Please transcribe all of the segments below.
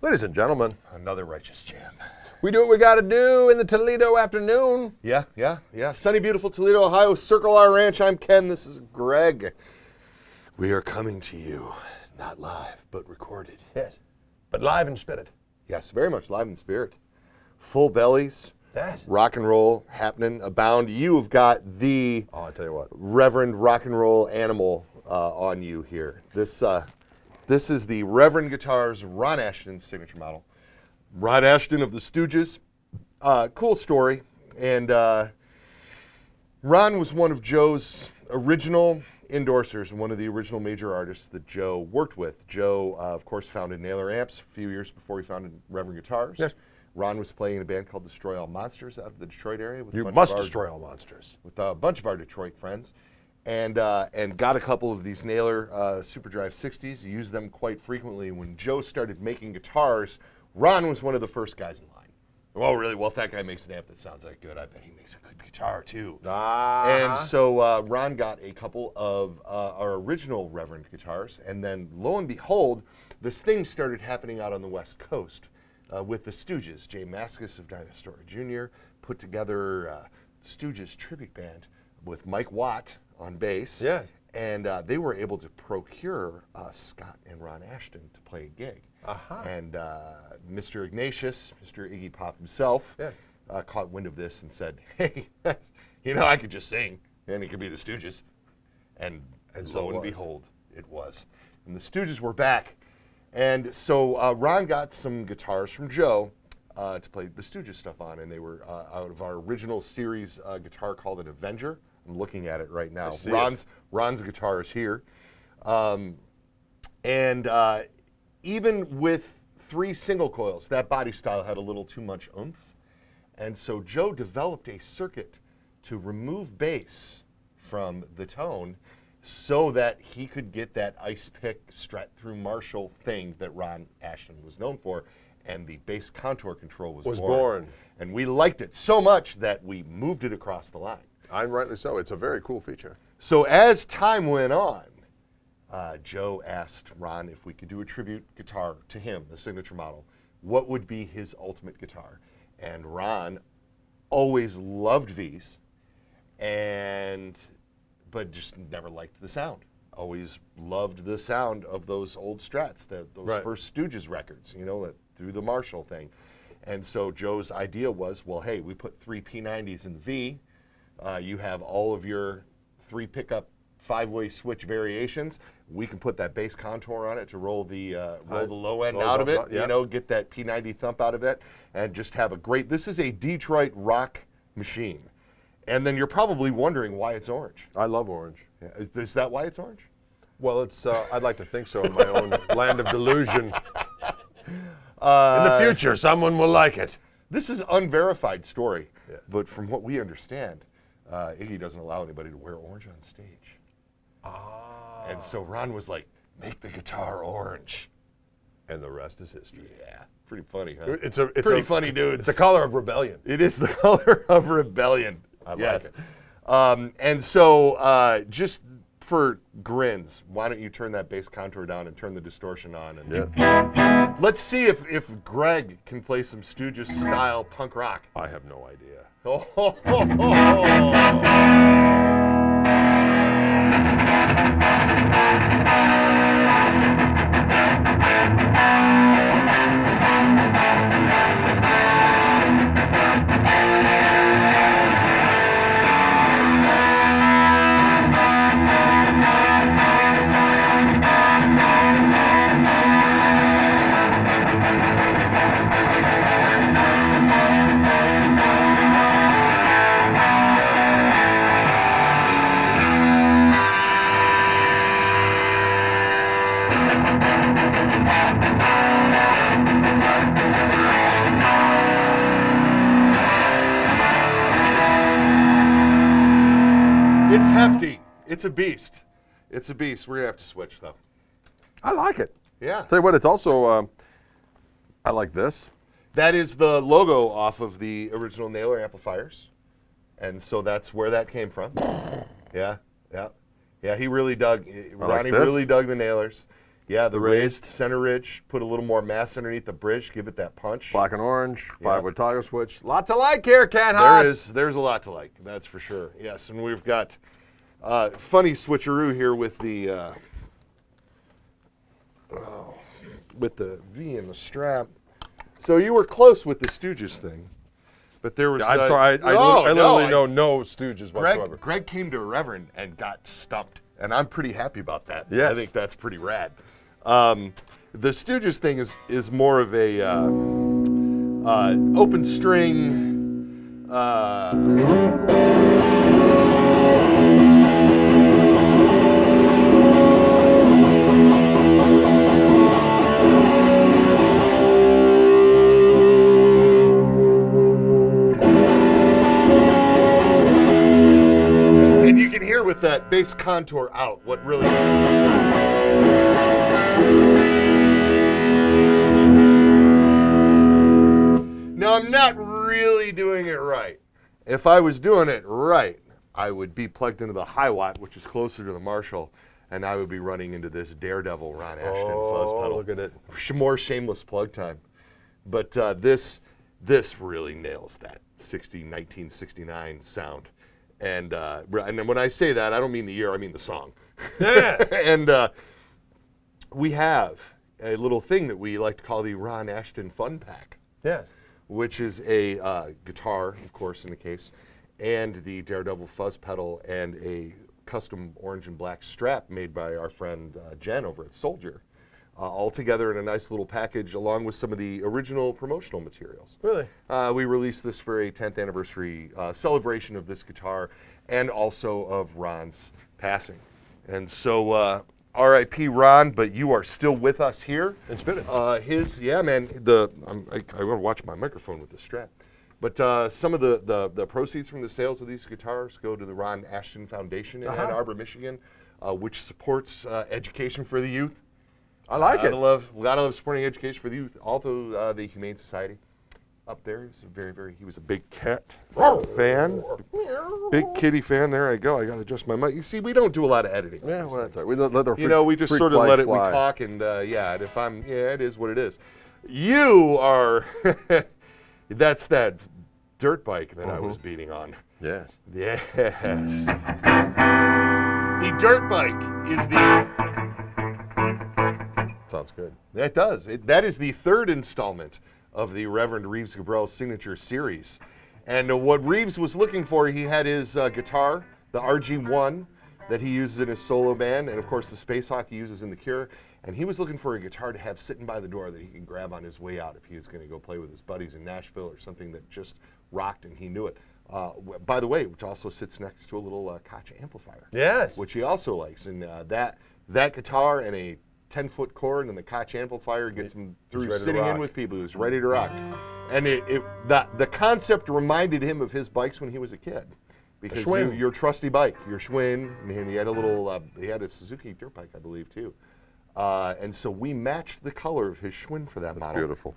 Ladies and gentlemen, Another righteous jam. we do what we got to do in the Toledo afternoon. Yeah. Sunny, beautiful Toledo, Ohio. Circle Our Ranch. I'm Ken. This is Greg. We are coming to you, not live, but recorded. Yes, but live in spirit. Yes, very much live in spirit. Full bellies. Yes. Rock and roll happening abound. You have got the Oh, I tell you what. Reverend Rock and Roll Animal on you here. This is the Reverend Guitars Ron Asheton signature model. Ron Asheton of the Stooges. Cool story. And Ron was one of Joe's original endorsers and one of the original major artists that Joe worked with. Joe, of course, founded Naylor Amps a few years before he founded Reverend Guitars. Yes. Ron was playing in a band called Destroy All Monsters out of the Detroit area. With You must destroy all monsters. with a bunch of our Detroit friends, and got a couple of these Naylor Superdrive 60s. He used them quite frequently. When Joe started making guitars, Ron was one of the first guys in line. Oh, really? Well, if that guy makes an amp that sounds that good, I bet he makes a good guitar too. And so Ron got a couple of our original Reverend guitars, and then lo and behold, this thing started happening out on the West Coast with the Stooges. Jay Mascis of Dinosaur Jr. put together Stooges tribute band with Mike Watt on bass. Yeah. And they were able to procure Scott and Ron Asheton to play a gig. And Mr. Ignatius, Mr. Iggy Pop himself, caught wind of this and said, hey, I could just sing, and it could be the Stooges. And so lo and it was. behold, it was. And the Stooges were back. And so Ron got some guitars from Joe to play the Stooges stuff on, and they were out of our original series guitar called an Avenger. I'm looking at it right now. Ron's guitar is here. Even with 3 single coils, that body style had a little too much oomph. And so Joe developed a circuit to remove bass from the tone so that he could get that ice pick strat through Marshall thing that Ron Asheton was known for. And the bass contour control was born. And we liked it so much that we moved it across the line. I'm rightly so. It's a very cool feature. So as time went on, Joe asked Ron if we could do a tribute guitar to him, the signature model. What would be his ultimate guitar? And Ron always loved V's, but just never liked the sound. Always loved the sound of those old Strats, those first Stooges records, that through the Marshall thing. And so Joe's idea was, well, hey, we put 3 P90s in the V. You have all of your 3 pickup 5-way switch variations. We can put that bass contour on it to roll the low end out of it, get that P90 thump out of it, and just have a great, this is a Detroit rock machine. And then you're probably wondering why it's orange. I love orange. Yeah. Is that why it's orange? Well, it's. I'd like to think so in my own land of delusion. In the future, someone will like it. This is unverified story, Yeah. but from what we understand, Iggy doesn't allow anybody to wear orange on stage. And so Ron was like, make the guitar orange. And the rest is history. Yeah, pretty funny, huh? It's pretty funny, dudes. It's the color of rebellion. It is the color of rebellion. I like it. And so just for grins, why don't you turn that bass contour down and turn the distortion on? And let's see if Greg can play some Stooges style punk rock. I have no idea. It's hefty. It's a beast. It's a beast. We're going to have to switch, though. I like it. Yeah. Tell you what, it's also, I like this. That is the logo off of the original Naylor amplifiers. And so that's where that came from. Yeah, yeah. Yeah, he really dug, Ronnie really dug the Naylors. Yeah, the raised center ridge, put a little more mass underneath the bridge, give it that punch. Black and orange, 5-way toggle switch. Lot to like here, Ken Haas. There's a lot to like, that's for sure. Yes, and we've got funny switcheroo here with the V in the strap. So you were close with the Stooges thing, but there was. I'm sorry, I literally know no Stooges whatsoever. Greg came to Reverend and got stumped, and I'm pretty happy about that. Yes. I think that's pretty rad. The Stooges thing is more of a open string. And you can hear with that bass contour out what really. Now, I'm not really doing it right. If I was doing it right, I would be plugged into the high watt, which is closer to the Marshall, and I would be running into this daredevil Ron Asheton fuzz pedal. Look at it. More shameless plug time. But this really nails that 1969 sound. And when I say that, I don't mean the year, I mean the song. Yeah. And we have a little thing that we like to call the Ron Asheton Fun Pack. Yes. Which is a guitar, of course, in the case, and the Daredevil fuzz pedal, and a custom orange and black strap made by our friend Jen over at Soldier, all together in a nice little package, along with some of the original promotional materials. Really? We released this for a 10th anniversary celebration of this guitar, and also of Ron's passing. And so, R.I.P. Ron, but you are still with us here. And spinning. Yeah, man. I want to watch my microphone with the strap. But some of the proceeds from the sales of these guitars go to the Ron Asheton Foundation in Ann Arbor, Michigan, which supports education for the youth. I like it. Gotta love supporting education for the youth. Also, the Humane Society. Up there, he was a big cat fan, big kitty fan. There I go. I got to adjust my mic. You see, we don't do a lot of editing. Yeah, well, that's all right. We let our we just sort of let it. We talk, and it is what it is. You are. That's that dirt bike that I was beating on. Yes. Yes. The dirt bike is the. Sounds good. That does. That is the third installment of the Reverend Reeves Gabrels signature series. And what Reeves was looking for, he had his guitar, the RG1, that he uses in his solo band, and of course the Space Hawk he uses in The Cure. And he was looking for a guitar to have sitting by the door that he could grab on his way out if he was going to go play with his buddies in Nashville, or something that just rocked and he knew it. By the way, which also sits next to a little Koch amplifier. Yes. Which he also likes. And that guitar and a 10-foot cord and the Koch amplifier gets him through sitting in with people. He's ready to rock. And the concept reminded him of his bikes when he was a kid. Because your trusty bike, your Schwinn, and he had a Suzuki dirt bike, I believe, too. And so we matched the color of his Schwinn for that model. That's beautiful.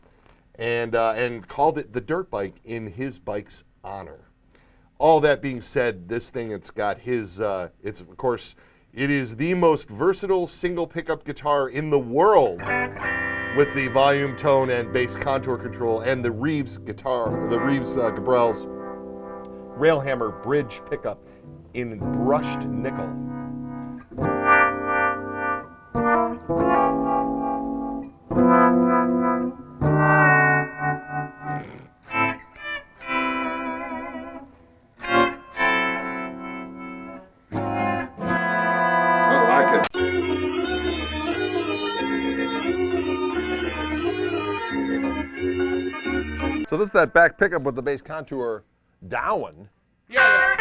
And called it the dirt bike in his bike's honor. All that being said, this thing, it's got his, it's of course, it is the most versatile single pickup guitar in the world, with the volume, tone, and bass contour control, and the Reeves Gabrels Railhammer bridge pickup in brushed nickel. So this is that back pickup with the bass contour down. Yeah.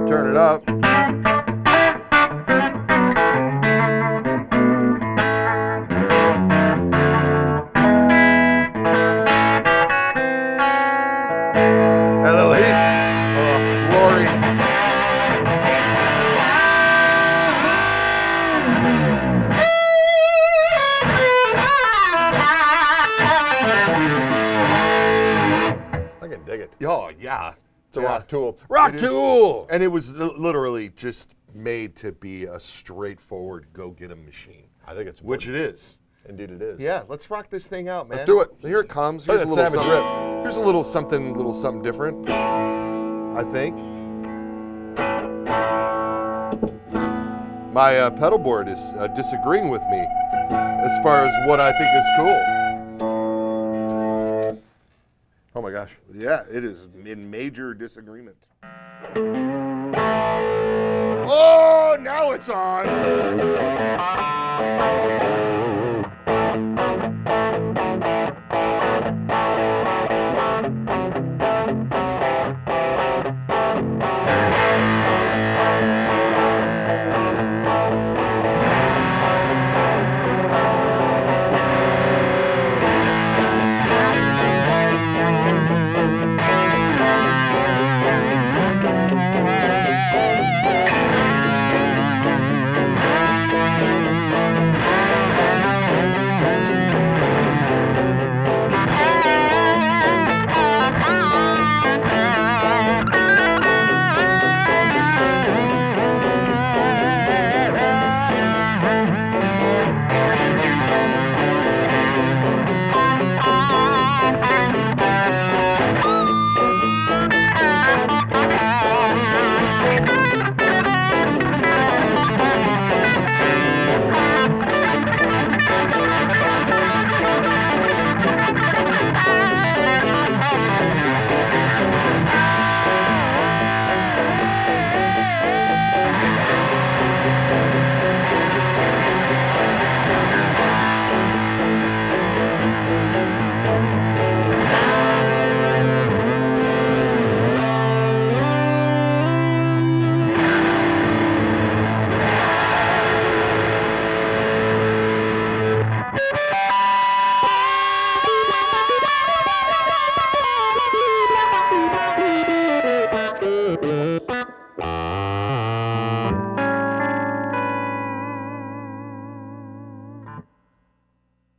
Turn it up. A little heat. Oh, glory. I can dig it. Oh, yeah. It's a Yeah. rock tool. Rock It is. tool! And it was literally just made to be a straightforward go-get-'em machine. I think it's Which it is. Indeed it is. Yeah, let's rock this thing out, man. Let's do it. Here it comes. Play Here's a that little savage something. Here's a little something different. I think. My pedal board is disagreeing with me as far as what I think is cool. Oh my gosh. Yeah, it is in major disagreement. Oh, now it's on.